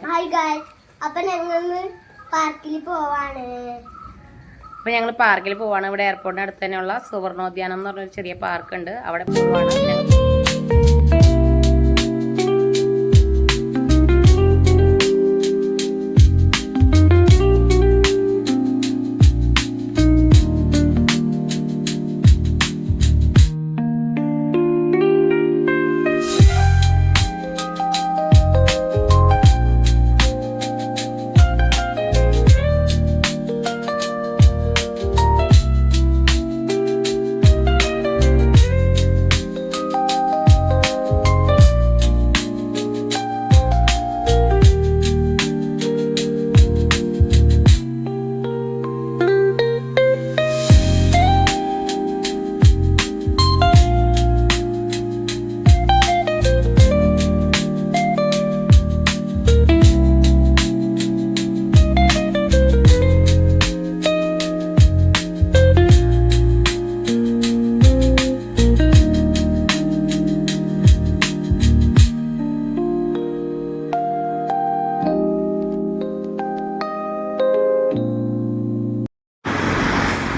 Hi guys, അപ്പൊ ഞങ്ങൾ പാർക്കിൽ പോവാണ്. ഞങ്ങൾ പാർക്കിൽ പോവാണ്. ഇവിടെ എയർപോർട്ടിന് അടുത്ത് തന്നെയുള്ള സുവർണോദ്യാനം എന്ന് പറഞ്ഞൊരു ചെറിയ പാർക്കുണ്ട്, അവിടെ പോവാണ്.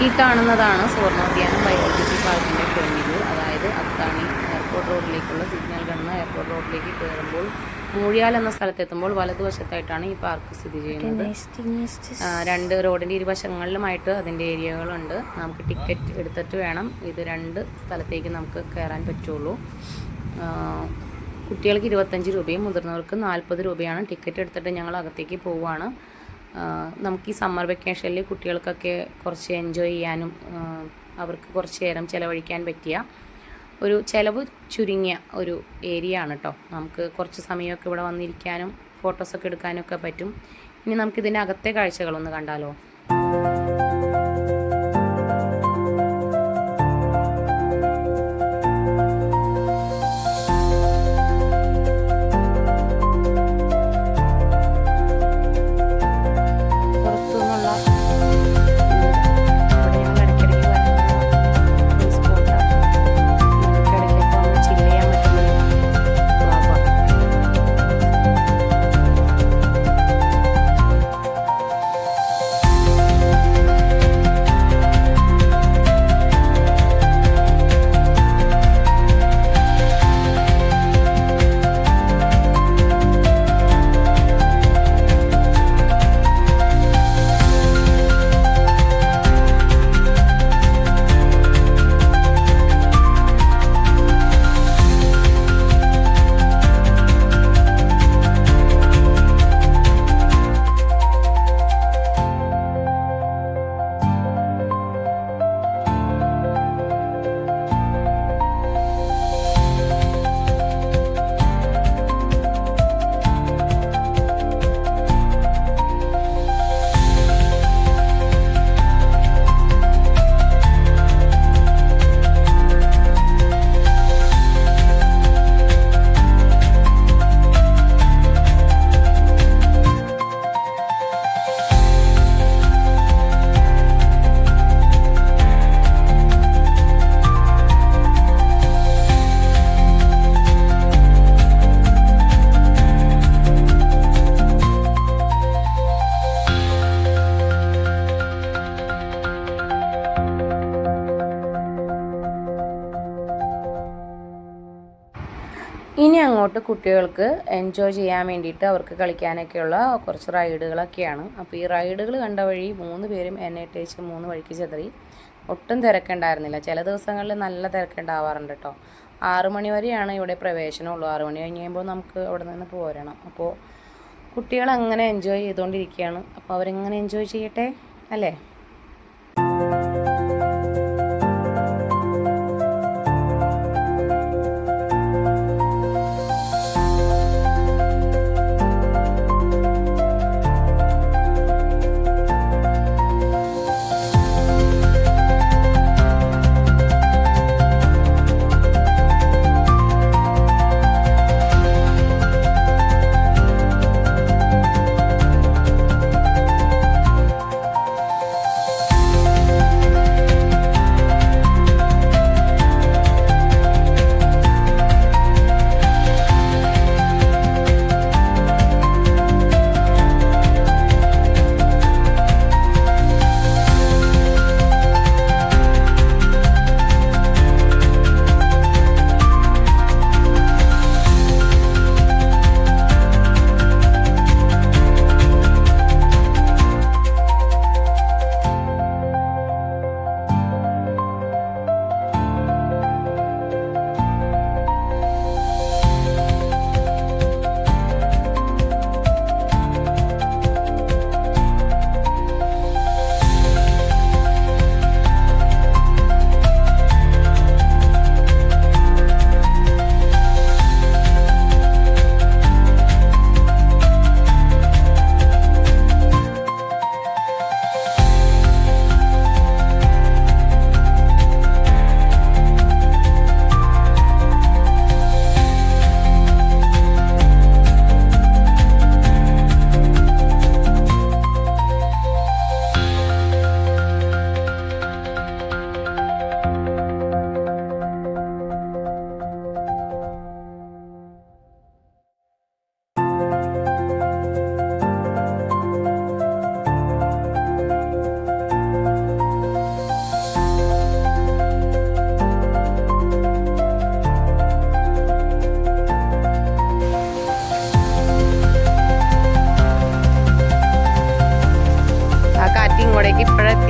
ഈ കാണുന്നതാണ് സുവർണോദ്യാനം ബയോളജിക്കൽ പാർക്കിൻ്റെ ഫ്രണ്ടിൽ, അതായത് അത്താണി എയർപോർട്ട് റോഡിലേക്കുള്ള സിഗ്നൽ കാണുന്ന എയർപോർട്ട് റോഡിലേക്ക് കയറുമ്പോൾ മൂഴിയാൽ എന്ന സ്ഥലത്തെത്തുമ്പോൾ വലതുവശത്തായിട്ടാണ് ഈ പാർക്ക് സ്ഥിതി ചെയ്യുന്നത്. രണ്ട് റോഡിൻ്റെ ഇരുവശങ്ങളിലുമായിട്ട് അതിൻ്റെ ഏരിയകളുണ്ട്. നമുക്ക് ടിക്കറ്റ് എടുത്തിട്ട് വേണം ഇത് രണ്ട് സ്ഥലത്തേക്ക് നമുക്ക് കയറാൻ പറ്റുള്ളൂ. കുട്ടികൾക്ക് 25 രൂപയും മുതിർന്നവർക്ക് 40 രൂപയാണ്. ടിക്കറ്റ് എടുത്തിട്ട് ഞങ്ങൾ അകത്തേക്ക് പോവുകയാണ്. നമുക്ക് ഈ സമ്മർ വെക്കേഷനിൽ കുട്ടികൾക്കൊക്കെ കുറച്ച് എൻജോയ് ചെയ്യാനും അവർക്ക് കുറച്ച് നേരം ചിലവഴിക്കാൻ പറ്റിയ ഒരു ചിലവ് ചുരുങ്ങിയ ഒരു ഏരിയ ആണ് കേട്ടോ. നമുക്ക് കുറച്ച് സമയമൊക്കെ ഇവിടെ വന്നിരിക്കാനും ഫോട്ടോസൊക്കെ എടുക്കാനും ഒക്കെ പറ്റും. ഇനി നമുക്കിതിൻ്റെ അകത്തെ കാഴ്ചകളൊന്ന് കണ്ടാലോ. ഇനി അങ്ങോട്ട് കുട്ടികൾക്ക് എൻജോയ് ചെയ്യാൻ വേണ്ടിയിട്ട് അവർക്ക് കളിക്കാനൊക്കെയുള്ള കുറച്ച് റൈഡുകളൊക്കെയാണ്. അപ്പോൾ ഈ റൈഡുകൾ കണ്ട വഴി 3 പേരും എന്നെ ഇട്ടേച്ച് 3 വഴിക്ക് ചെതറി. ഒട്ടും തിരക്കുണ്ടായിരുന്നില്ല. ചില ദിവസങ്ങളിൽ നല്ല തിരക്കുണ്ടാവാറുണ്ട് കേട്ടോ. 6 മണി വരെയാണ് ഇവിടെ പ്രവേശനമുള്ളൂ. 6 മണി കഴിഞ്ഞ് കഴിയുമ്പോൾ നമുക്ക് അവിടെ നിന്ന് പോരണം. അപ്പോൾ കുട്ടികൾ അങ്ങനെ എൻജോയ് ചെയ്തുകൊണ്ടിരിക്കുകയാണ്. അപ്പോൾ അവരെങ്ങനെ എൻജോയ് ചെയ്യട്ടെ അല്ലേ.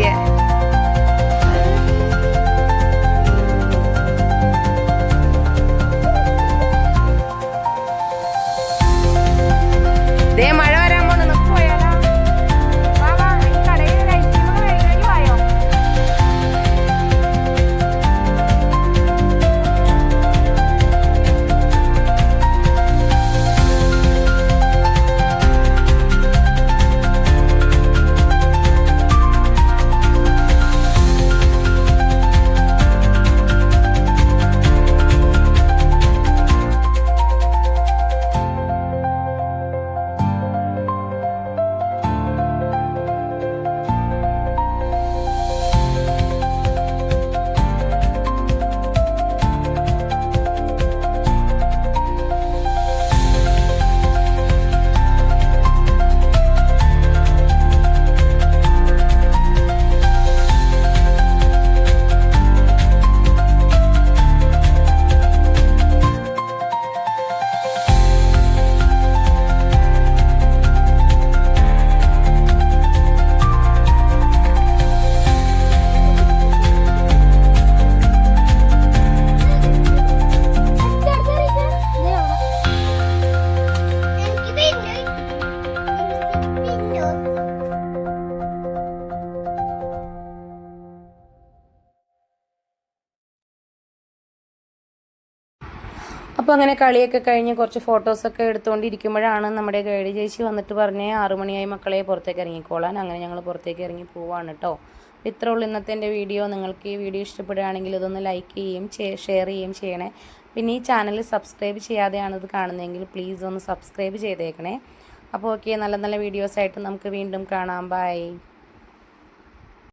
പറ്റിയ. മഴ വരാൻ പോണ്, നമുക്ക് പോയാലോ? കടയിൽ വായോ. അപ്പോൾ അങ്ങനെ കളിയൊക്കെ കഴിഞ്ഞ് കുറച്ച് ഫോട്ടോസൊക്കെ എടുത്തുകൊണ്ടിരിക്കുമ്പോഴാണ് നമ്മുടെ ഗൈഡ് ചേച്ചി വന്നിട്ട് പറഞ്ഞേ 6 മണിയായി മക്കളെ പുറത്തേക്ക് ഇറങ്ങിക്കോളാൻ. അങ്ങനെ ഞങ്ങൾ പുറത്തേക്ക് ഇറങ്ങി പോവാണ് കേട്ടോ. ഇത്രേ ഉള്ളൂ ഇന്നത്തെ എൻ്റെ വീഡിയോ. നിങ്ങൾക്ക് ഈ വീഡിയോ ഇഷ്ടപ്പെടുകയാണെങ്കിൽ ഇതൊന്ന് ലൈക്ക് ചെയ്യുകയും ഷെയർ ചെയ്യുകയും ചെയ്യണേ. പിന്നെ ഈ ചാനൽ സബ്സ്ക്രൈബ് ചെയ്യാതെയാണ് ഇത് കാണുന്നതെങ്കിൽ പ്ലീസ് ഒന്ന് സബ്സ്ക്രൈബ് ചെയ്തേക്കണേ. അപ്പോൾ ഓക്കെ, നല്ല നല്ല വീഡിയോസായിട്ട് നമുക്ക് വീണ്ടും കാണാം. ബൈ.